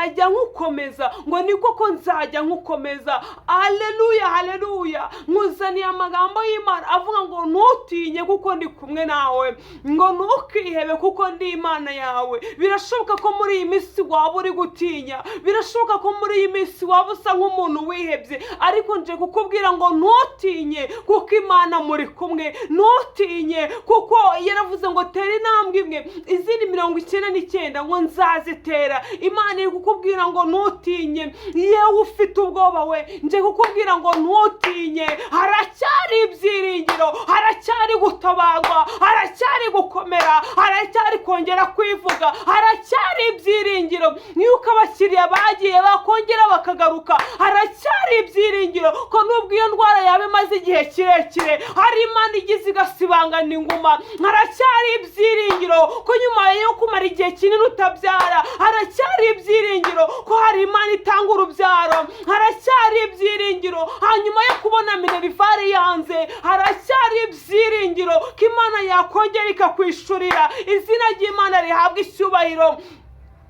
nzajya nkukomeza, ngo ni koko nzajya nkukomeza. Haleluya, haleluya. Nkuzaniye amagambo y'Imana avuga ngo ntutinye kuko ndi kumwe nawe, ngo ntukihebe kuko ndi Imana yawe. Birashoboka ko muri iyi minsi waba uri gutinya, birashoboka ko muri iyi minsi waba usa nk'umuntu wihebye, ariko nje kukubwira ngo ntutinye kuko Imana muri kumwe. Ntutinye kuko yaravuze ngo tera intambwe imwe, izindi 99 ngo nzazitera. Imana iri kukubwira ngo ntutinye. Yewe ufite ubwoba we, nje kukubwira ngo ntutinye. Haracyari ibyiringiro, haracyari gutabarwa, haracyari gukomera, haracyari kongera kwivuga, haracyari ibyiringiro. Yuko abakiriya bagiye bakongera bakagaruka, haracyari ibyiringiro ko nubwo iyo ndwara yawe imaze igihe kirekire, hari Imana igize igasibangana inguma. Haracyari ibyiringiro ko nyuma yo kumara igihe kinini utabyara, haracyari ibyiringiro ko hari Imana itanga urubyaro. Haracyari ibyiringiro hanyuma yo kubona minerivare yanze, haracyari ibyiringiro ko Imana yakongera ikakwishurira. Izina ry'Imana rihabwa icyubahiro.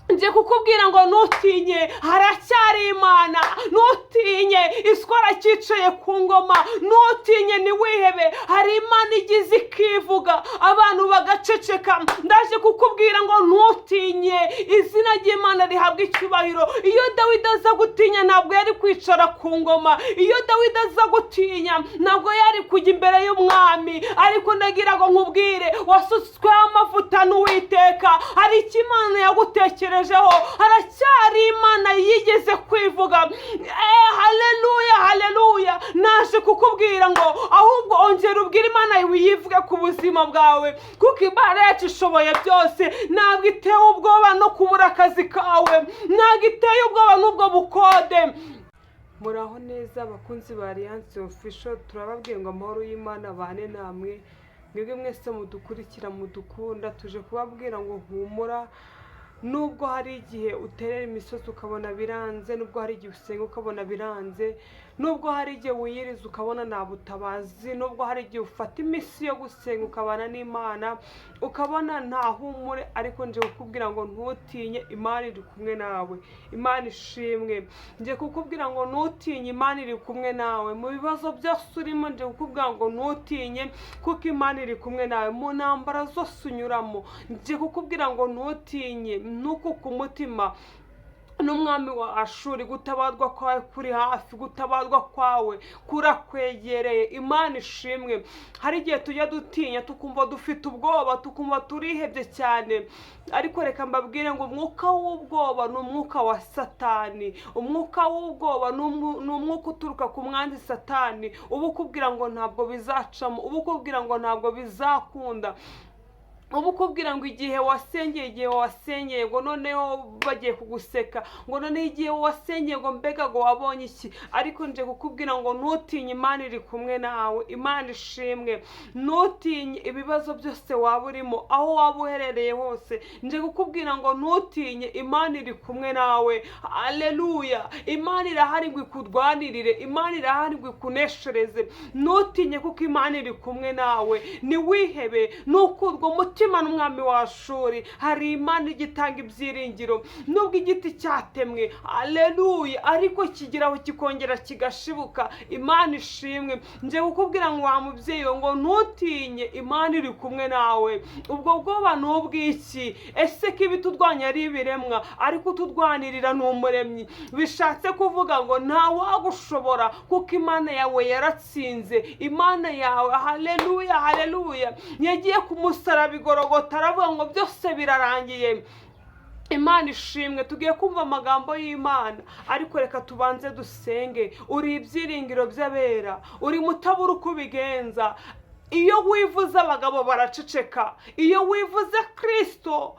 Nje kukubwira ngo ntutinye, haracyari Imana. Ntutinye, iswara cyicaye ku ngoma. Ntutinye, niwihebe, hari Imana igize ikivuga, abantu bagaceceka. Ndaje kukubwira ngo ntutinye, izina ry'Imana rihabwa icyubahiro. Iyo Dawidi aza gutinya ntabwo yari kwicara ku ngoma. Iyo Dawidi aza gutinya ntabwo yari kujya imbere y'umwami. Ariko ndagira ngo nkubwire, wasutsweho amavuta n'Uwiteka. Hari icyo Imana yagutekereje, haracyari Imana yigeze kwivuga. Haleluya, haleluya. Naje kukubwira ngo ahubwo ongera ubwire Imana yivuge ku buzima bwawe, kuko Imana yacu ishoboye byose. Ntabwo itewe ubwoba no kubura akazi kawe, ntabwo iteye ubwoba n'ubwo bukode. Muraho neza abakunzi ba Alliance Official, turababwiye ngo amahoro y'Imana bane namwe. Mwebwe mwese mudukurikira mudukunda, tuje kubabwira ngo humura. Nubwo hari igihe uterera imisozi ukabona biranze, nubwo hari igihe usenga ukabona biranze, nubwo hari igihe wiyiriza ukabona nta butabazi, nubwo hari igihe ufata iminsi yo gusenga ukabana n'Imana ukabona nta humure, ariko nje kukubwira ngo ntutinye, Imana iri kumwe nawe. Imana ishimwe. Nje kukubwira ngo ntutinye, Imana iri kumwe nawe. Mu bibazo byose urimo nje kukubwira ngo ntutinye kuko Imana iri kumwe nawe. Mu ntambara zose unyuramo nje kukubwira ngo ntutinye, nuko ku mutima n'umwami wa Ashuri gutabarwa kwawe kuri hafi, gutabarwa kwawe kurakwegereye. Imana ishimwe. Hari igihe tujya dutinya tukumva dufite ubwoba, tukumva turihebye cyane, ariko reka mbabwire ngo umwuka w'ubwoba ni umwuka wa Satani. Umwuka w'ubwoba ni umwuka uturuka ku mwanzi Satani, uba ukubwira ngo ntabwo bizacamo, uba ukubwira ngo ntabwo bizakunda, ubu kubwira ngo igihe wasengeye ngo noneho bagiye kuguseka, ngo noneho igihe wasengeye ngo mbega ngo wabonye iki. Ariko nje kukubwira ngo ntutinye, Imana iri kumwe nawe. Imana ishimwe. Ntutinye ibibazo byose waba urimo, aho waba uherereye hose, nje kukubwira ngo ntutinye, Imana iri kumwe nawe. Haleluya. Imana irahari ngo ikurwanirire, Imana irahari ngo ikuneshereze. Ntutinye kuko Imana iri kumwe nawe. Niwihebe, nukurwa umutima n'umwami wa Ashuri. Hari Imana igitanga ibyiringiro. Nubwo igiti cyatemwe, haleluya, ariko kigeraho kikongera kigashibuka. Imana ishimwe. Nje kukubwira ngo wa mubyeyi ngo ntutinye, Imana iri kumwe nawe. Ubwo bwoba n'ubwiki? Ese ko ibitudwanya ari ibiremwa, ariko utudwanirira ni Umuremyi. Bishatse kuvuga ngo nta wagushobora kuko Imana yawe yaratsinze. Imana yawe, haleluya, haleluya, yagiye ku musaraba igorogota, aravuga ngo byose birarangiye. Imana ishimwe. Tugiye kumva amagambo y'Imana, ariko reka tubanze dusenge. Uri ibyiringiro by'abera, uri mutabura uko ubigenza. Iyo wivuze abagabo baraceceka, iyo wivuze Kristo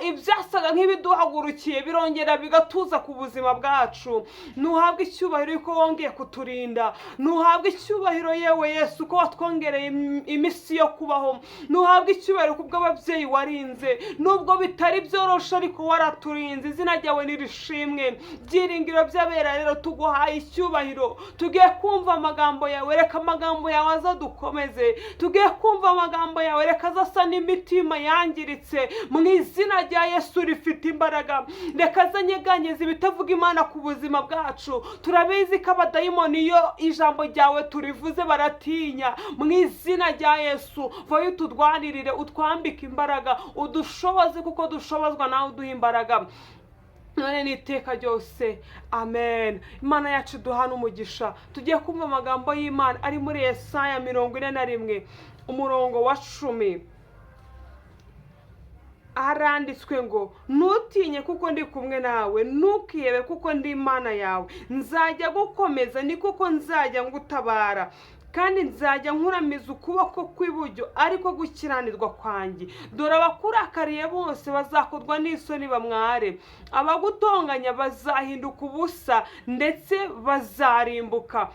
ibyasaga nk'ibiduhagurukiye birongera bigatuza ku buzima bwacu. Nuhabwe icyubahiro yuko wongeye kuturinda, nuhabwe icyubahiro yewe Yesu ko watwongereye iminsi yo kubaho, nuhabwe icyubahiro kubw'ababyeyi warinze, nubwo bitari byoroshe ariko waraturinze. Izina ryawe nirishimwe. Byiringiro by'abera rero tuguhaye icyubahiro. Tugiye kumva amagambo yawe, reka amagambo yawe azadukomeze, tugiye kumva amagambo yawe, reka azasa n'imitima yangiritse mu izina rya Yesu rifite imbaraga. Reka azanyeganyeza ibitavuga Imana ku buzima bwacu. Turabizi ko abadayimoni iyo ijambo ryawe turivuze baratinya. Mu izina rya Yesu vayo utudwanirire, utwambike imbaraga, udushoboze kuko dushobozwa nawe uduha imbaraga none n'iteka ryose. Amen. Imana yacu duhana umugisha. Tugiye kumva amagambo y'Imana ari muri Yesaya 41 umurongo wa 10. Haranditswe ngo ntutinye kuko ndi kumwe nawe, ntukihebe kuko ndi Imana yawe, nzajya gukomeza ni kuko nzajya ngutabara, kandi nzajya nkuramiza ukuboko kw'iburyo ariko gukiranirwa kwanjye. Dore abakurakariye bose bazakorwa n'isoni bamware, abagutonganya bazahinduka ubusa ndetse bazarimbuka.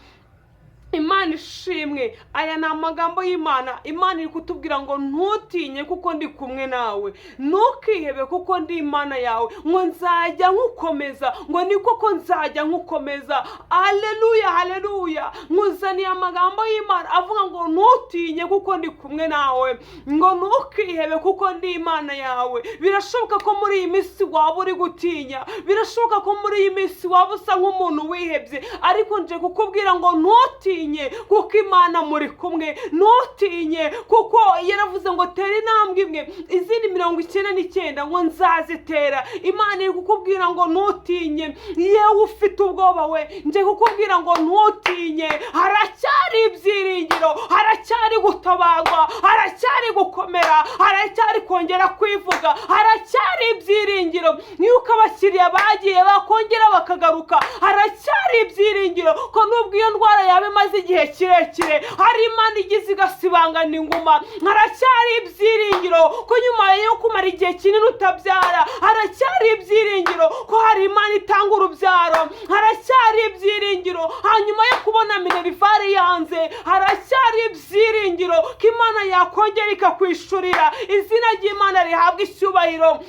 Imana ishimwe. Aya ni amagambo y'Imana. Imana iri kutubwira ngo ntutinye kuko ndi kumwe nawe, ntukihebe kuko ndi Imana yawe, ngo nzajya nkukomeza, ngo ni koko nzajya nkukomeza. Haleluya, haleluya. Nkuzaniye amagambo y'Imana avuga ngo ntutinye kuko ndi kumwe nawe, ngo ntukihebe kuko ndi Imana yawe. Birashoboka ko muri iyi minsi waba uri gutinya, birashoboka ko muri iyi minsi waba usa nk'umuntu wihebye, ariko nje kukubwira ngo ntutinye kuko Imana muri kumwe. Ntutinye kuko yaravuze ngo tera intambwe imwe izindi 99 ngo nzazitera. Imana iri kukubwira ngo ntutinye. Yewe ufite ubwoba we, nje kukubwira ngo ntutinye. Haracyari ibyiringiro, haracyari gutabarwa, haracyari gukomera, haracyari kongera kwivuga, haracyari ibyiringiro. Yuko abakiriya bagiye bakongera bakagaruka, haracyari ibyiringiro ko nubwo iyo ndwara yawe maze igihe kirekire hari Imana igize igasibangana inguma. Haracyari ibyiringiro ko nyuma yo kumara igihe kinini utabyara, haracyari ibyiringiro ko hari Imana itanga urubyaro. Haracyari ibyiringiro hanyuma yo kubona minerivare yanze, haracyari ibyiringiro ko Imana yakongera ikakwishurira. Izina ry'Imana rihabwa icyubahiro.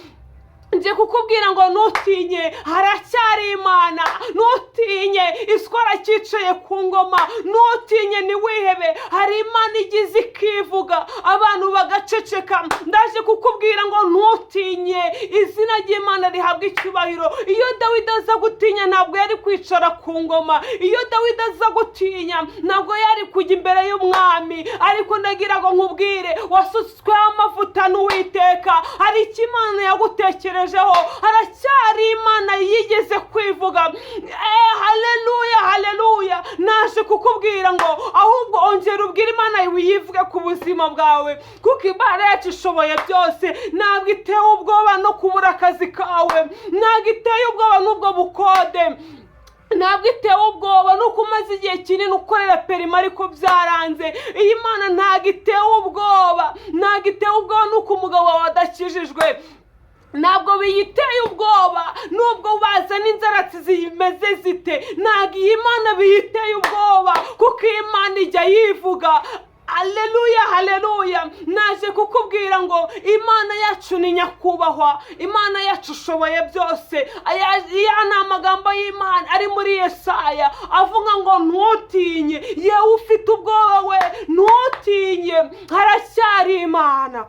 Nje kukubwira ngo ntutinye, haracyari Imana. Ntutinye, iswara cyicaye ku ngoma. Ntutinye, ni wihebe, hari Imana igize ikivuga abantu bagaceceka. Ndaje kukubwira ngo ntutinye. Izina ry'Imana rihabwa icyubahiro. Iyo Dawidi aza gutinya ntabwo yari kwicara ku ngoma. Iyo Dawidi aza gutinya ntabwo yari kujya imbere y'umwami. Ariko ndagira ngo nkubwire, wasutsweho amavuta n'Uwiteka. Hari icyo Imana yagutekereje, haracyari Imana yigeze kwivuga. Haleluya, haleluya. Naje kukubwira ngo ahubwo ongera ubwire Imana yivuge ku buzima bwawe, kuko Imana yacu ishoboye byose. Ntabwo itewe ubwoba no kubura akazi kawe, ntabwo iteye ubwoba n'ubwo bukode, ntabwo itewe ubwoba nuko umaze igihe kinini ukorera perima ariko byaranze. Iyi Mana ntabwo itewe ubwoba, ntabwo itewe ubwoba nuko umugabo wawe adakijijwe, ntabwo biyiteye ubwoba nubwo bazana inzaratsi zimeze zite. Ntabwo iyi Mana biyiteye ubwoba kuko iyi Mana ijya yivuga. Haleluya, haleluya. Naje kukubwira ngo Imana yacu ni nyakubahwa, Imana yacu ishoboye byose. Aya ni amagambo y'Imana ari muri Yesaya avuga ngo ntutinye. Yewe ufite ubwoba we, ntutinye, haracyari Imana.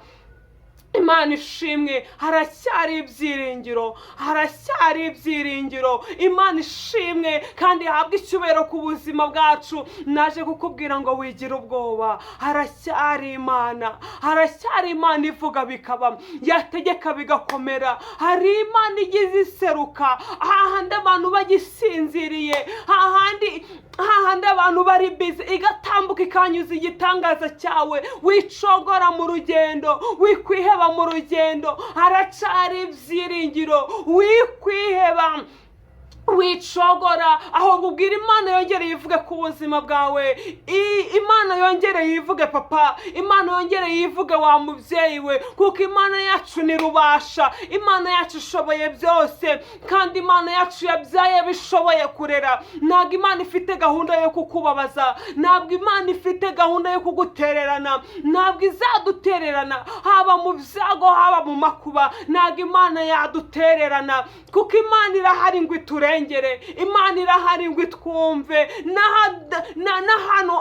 Imana ishimwe. Haracyari ibyiringiro, haracyari ibyiringiro. Imana ishimwe kandi habwa icyubahiro ku buzima bwacu. Naje kukubwira ngo wigire ubwoba, haracyari Imana, haracyari Imana ivuga bikaba, yategeka bigakomera. Hari Imana igize iseruka hahandi abantu bagisinziriye, hahandi abantu bari bize, igatambuka ikanyuza igitangaza cyawe. Wicogora mu rugendo, wikwiheba mu rugendo, haracyari ibyiringiro. Wikwiheba, wicogora, ahubwo ubwira Imana yongere yivuge ku buzima bwawe. Imana yongere yivuge papa, Imana yongere yivuge wa mubyeyi we, kuko Imana yacu ni rubasha. Imana yacu ishoboye byose, kandi Imana yacu yabyaye bishoboye kurera. Ntabwo Imana ifite gahunda yo kukubabaza, ntabwo Imana ifite gahunda yo kugutererana, ntabwo izadutererana haba mu byago haba mu makuba. Ntabwo Imana yadutererana kuko Imana irahari ngo iturenge. iturengere. Imana irahari ngo itwumve. N'ahantu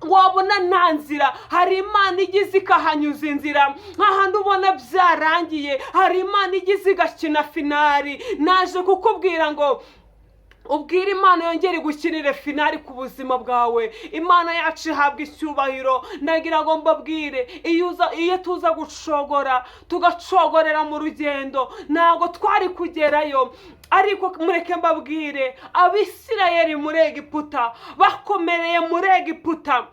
wabona nta nzira, hari Imana igize ikahanyuza inzira. nk'ahandi ubona byarangiye, hari Imana igize igakina finari. Naje kukubwira ngo ubwire Imana yongere gukinire finari ku buzima bwawe. Imana yacu ihabwa icyubahiro. Nagira ngo mbabwire, iyo tuza gucogora tugacogorera mu rugendo, ntabwo twari kugerayo. Ariko mureke mbabwire, Abisirayeli muri Egiputa bakomereye muri Egiputa.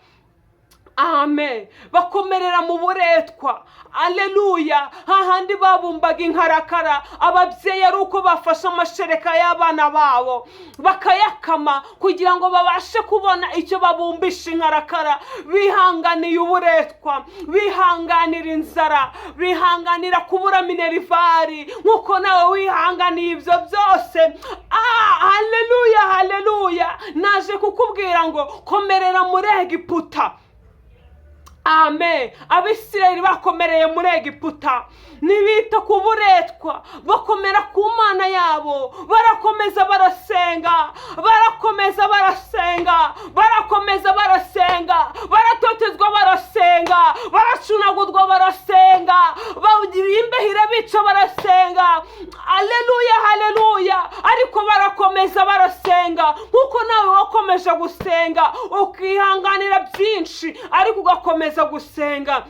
Amen. Bakomerera mu buretwa. Aleluya. Hahandi babumbaga inkarakara, ababyeyi ari uko bafashe amashereka y'abana babo bakayakama kugira ngo babashe kubona icyo babumbisha inkarakara. Bihanganiye uburetwa, bihanganira inzara, bihanganira kubura minervari, nk'uko nawe wihanganiye ibyo byose. Haleluya, haleluya. Naje kukubwira ngo komerera muri Egiputa. Amen. Abisirayeli bakomereye muri Egiputa, nibita ku buretwa, bakomera ku Mana yabo, barakomeza barasenga, barakomeza barasenga, barakomeza barasenga, baratotezwa barasenga, baracunagurwa barasenga, imbeho irabica barasenga. Aleluya, haleluya. Ariko barakomeza barasenga, nk'uko nawe wakomeje gusenga ukihanganira byinshi, ariko ugakomeza gusenga.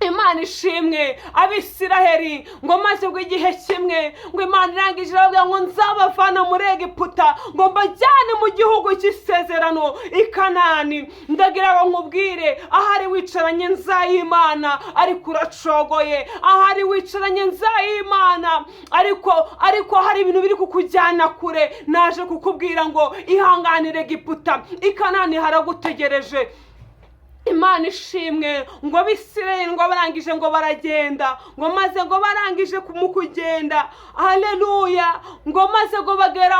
Imana ishimwe. Abisiraheli ngo maze igihe kimwe ngo Imana irangije iravuga ngo nzabavana muri Egiputa ngo mbajyane mu gihugu cy'isezerano i Kanani. Ndagira ngo nkubwire, ahari wicaranye nzayimana ariko uracogoye, ahari wicaranye nzayimana ariko hari ibintu biri kukujyana kure. Naje kukubwira ngo ihanganire Egiputa, i Kanani haragutegereje. Imana ishimwe. ngo Abisirayeli ngo barangije ngo baragenda, ngo maze ngo barangije mu kugenda, haleluya, ngo maze ngo bagera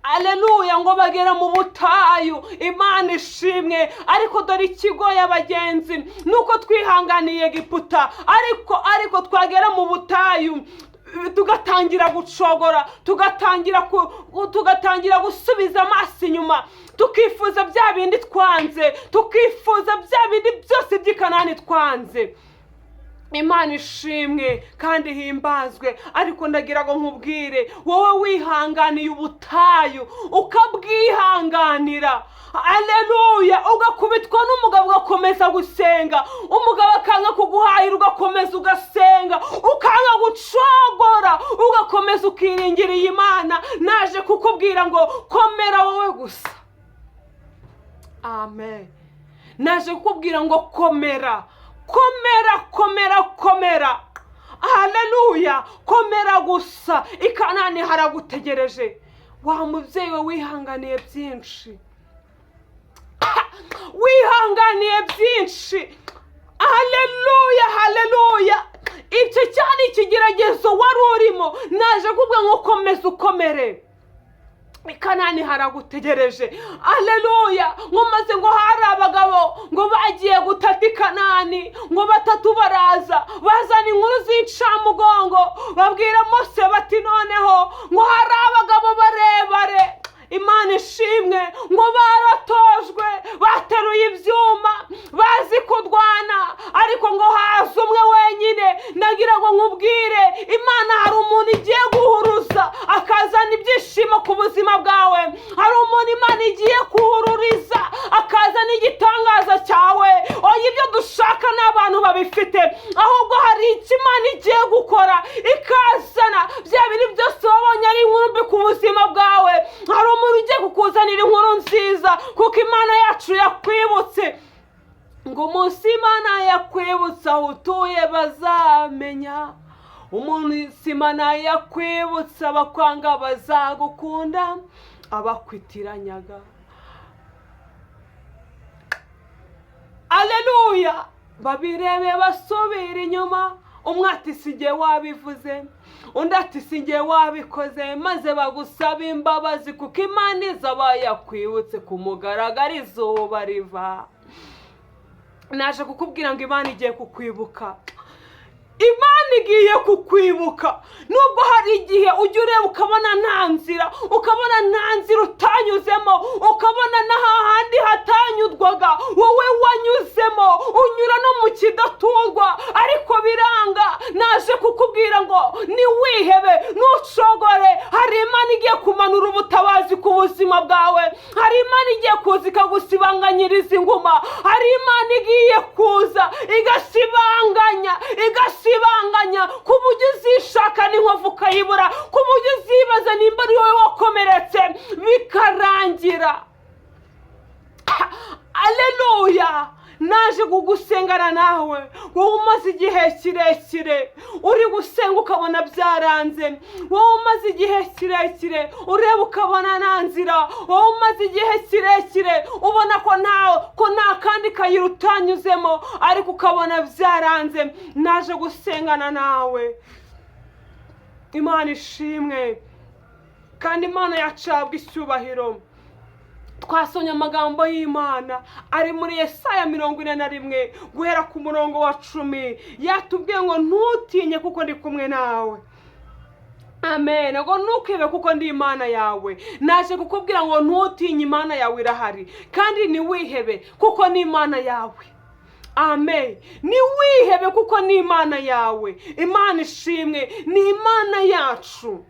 Aleluya, ngo bagera mu butayu. Imana ishimwe. Ariko dore ikigoye abagenzi, nuko twihanganiye Egiputa, ariko twagera mu butayu tugatangira gucogora, tugatangira gusubiza amaso inyuma, tukifuza bya bindi twanze, tukifuza bya bindi byose by'i Kanani twanze. Imana ishimwe kandi himbazwe. Ariko ndagira ngo nkubwire, wowe wihanganiye ubutayu ukabwihanganira, aleluya, ugakubitwa n'umugabo ugakomeza gusenga, umugabo akanga kuguhahira ugakomeza ugasenga, ukanga gucogora ugakomeza ukiringira Imana. Naje kukubwira ngo komera wowe gusa. Amen. Naje kukubwira ngo komera, komera. Haleluya, komera gusa. i Kanani haragutegereje. Wa mubyeyi we wihanganiye byinshi, wihanganiye byinshi. Haleluya, haleluya. Icyo cyane ikigeragezo wari urimo, naje kubwa ngo komeza ukomere. i Kanani haragutegereje. Aleluya. ngo maze ngo hari abagabo ngo bagiye gutata i Kanani, ngo batatu baraza bazana inkuru z'incamugongo, babwira Mose bati noneho ngo hari abagabo barebare. Imana ishimwe. ngo baratojwe, bateruye ibyuma, bazi kudwana, ariko ngo haza umwe wenyine. Nagira ngo nkubwire, Imana hari umuntu igiye guhuruza akazana ibyishimo ku buzima bwawe. Hari umuntu Imana igiye kuhururiza akazana igitangaza cyawe. Oya, ibyo dushaka n'abantu babifite, ahubwo hari icyo Imana igiye gukora ikazana bya bintu byose wabonye ari inkuru mbi ku buzima bwawe. Hari umuntu ugiye kukuzanira inkuru nziza, kuko Imana yacu yakwibutse. ngo umunsi Imana yakwibutse aho utuye bazamenya, umunsi Imana yakwibutse abakwanga bazagukunda, abakwitiranyaga. Aleluya. babirebe basubira inyuma. umwe ati sinjye wabivuze, undi ati sinjye wabikoze, maze bagusaba imbabazi kuko Imana izaba yakwibutse ku mugaragaro izuba riva. Naje kukubwira ngo Imana igiye kukwibuka. Imana igiye kukwibuka. Nubwo hari igihe ujya ureba ukabona nta nzira, ukabona nta nzira utanyuzemo, ukabona n'ahandi hatanyurwaga wowe wanyuzemo, unyura no mu kidaturwa ariko biranga. Naje kukubwira ngo niwihebe, ntucogore. Hari Imana igiye kumanura ubutabazi ku buzima bwawe. Hari Imana igiye kuza ikagusibanganyiriza inguma. Hari Imana igiye kuza igasibanganya ku buryo uzishaka n'inkovu ukayibura, ku buryo uzibaza nimba ari wowe wakomeretse bikarangira. Aleluya. Naje kugusengana nawe wowe umaze igihe kirekire uri gusenga ukabona byaranze, wowe umaze igihe kirekire ureba ukabona nta nzira, wowe umaze igihe kirekire ubona ko nta kandi kayira utanyuzemo ariko ukabona byaranze. Naje gusengana nawe. Imana ishimwe kandi Imana yacabwa icyubahiro. Twasomye amagambo y'Imana ari muri Yesaya 41 guhera ku murongo wa 10. Yatubwiye ngo ntutinye kuko ndi kumwe nawe. Amen. Ngo ntukebe kuko ndi Imana yawe. Naje kukubwira ngo ntutinye, Imana yawe irahari. Kandi niwihebe kuko ni Imana yawe. Amen. Niwihebe kuko ni Imana yawe. Imana ishimwe. Ni Imana yacu.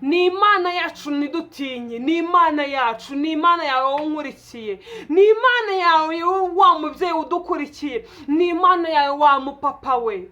Ni Imana yacu, nidutinye. Ni Imana yacu, ni Imana yawe unkurikiye. Ni Imana yawe wa mubyeyi udukurikiye. Ni Imana yawe wa mupapa we.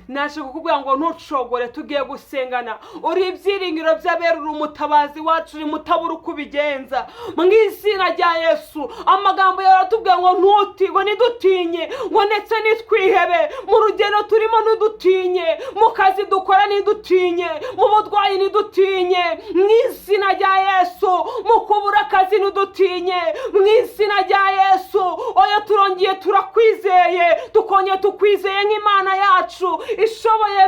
Naje kukubwira ngo ntucogore, tugiye gusengana. Uri ibyiringiro by'abera, uri umutabazi wacu, uri mutabura uko ubigenza. Mu izina rya Yesu amagambo yawe aratubwira ngo nidutinye, ngo ndetse nitwihebe. Mu rugendo turimo nidutinye, mu kazi dukora nidutinye, mu budwayi nidutinye. Mu izina rya Yesu mu kubura akazi nidutinye. Mu izina rya Yesu oya turongeye turakwizeye, tukongeye tukwizeye nk'Imana yacu ishoboye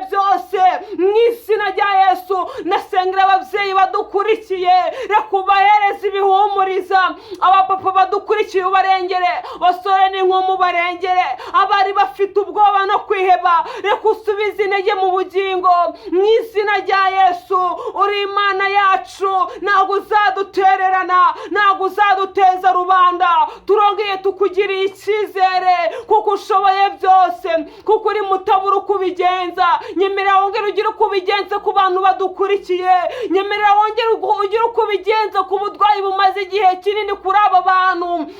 byose. Mu izina rya Yesu nasengera ababyeyi badukurikiye, reka ubahereze ibihumuriza. Abapapa badukurikiye ubarengere, basore n'inkumi ubarengere. Abari bafite ubwoba no kwiheba, reka usubize intege mu bugingo. Mu izina rya Yesu uri Imana yacu, ntabwo uzadutererana, ntabwo uzaduteza rubanda. Turongeye tukugiriye icyizere kuko ushoboye byose, kuko uri mutabura uko ubigenza. Nyemerera wongere ugire uko ubigenza ku bantu badukurikiye. Nyemerera wongere ugire uko ubigenza ku budwayi bumaze igihe kinini kuri aba bantu.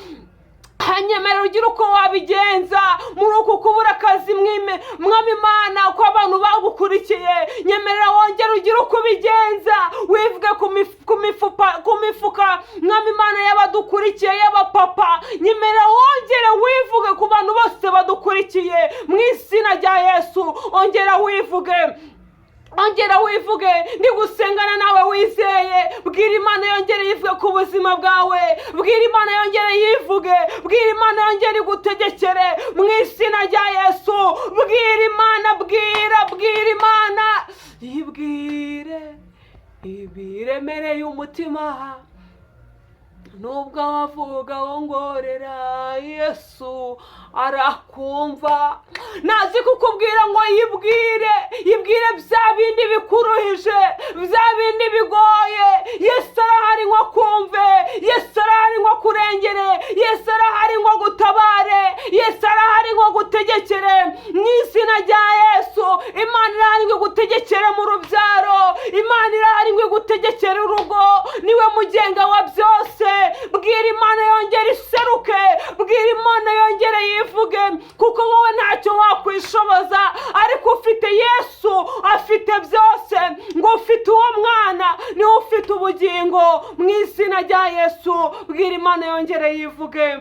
Nyemerera ugire uko wabigenza muri uku kubura akazi. Mwami Imana ko abantu bagukurikiye, nyemerera wongere ugire uko ubigenza. Wivuge ku mifuka Mwami Imana y'abadukurikiye, y'abapapa. Nyemerera wongere wivuge ku bantu bose badukurikiye. Mu izina rya Yesu ongera wivuge. Ndi gusengana nawe wizeye. Bwira Imana yongere yivuge ku buzima bwawe. Bwira Imana yongere yivuge. Bwira Imana yongere igutegekere. Mu izina rya Yesu bwira Imana, bwira Imana. Ibiremereye umutima, nubwo wavuga wongorera, Yesu arakumva. Nazi kukubwira ngo yibwire bya bindi bikuruhije, bya bindi bigoye. Yesu arahari ngo kumve, Yesu arahari ngo kurengere, Yesu arahari ngo gutabare, Yesu arahari ngo gutegekere. Mu izina rya Yesu Imana irahari ngo gutegekere mu rubyaro, Imana irahari ngo gutegekere urugo. Niwe mugenga wa byose. Bwira Imana yongere iseruke, bwira Imana yongere yivuge, kuko wowe ntacyo wakwishoboza, ariko ufite Yesu afite byose. Ngo ufite uwo mwana niwe ufite ubugingo. Mu izina rya Yesu bwira Imana yongere yivuge,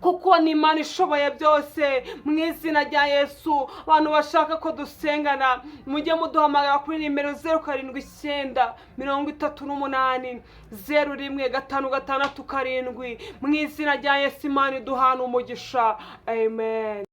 kuko ni Imana ishoboye byose. Mu izina rya Yesu abantu bashaka ko dusengana, mujye muduhamagara kuri nimero 079 38 01 567. Mu izina rya Yesu Imana iduhana umugisha. Amen.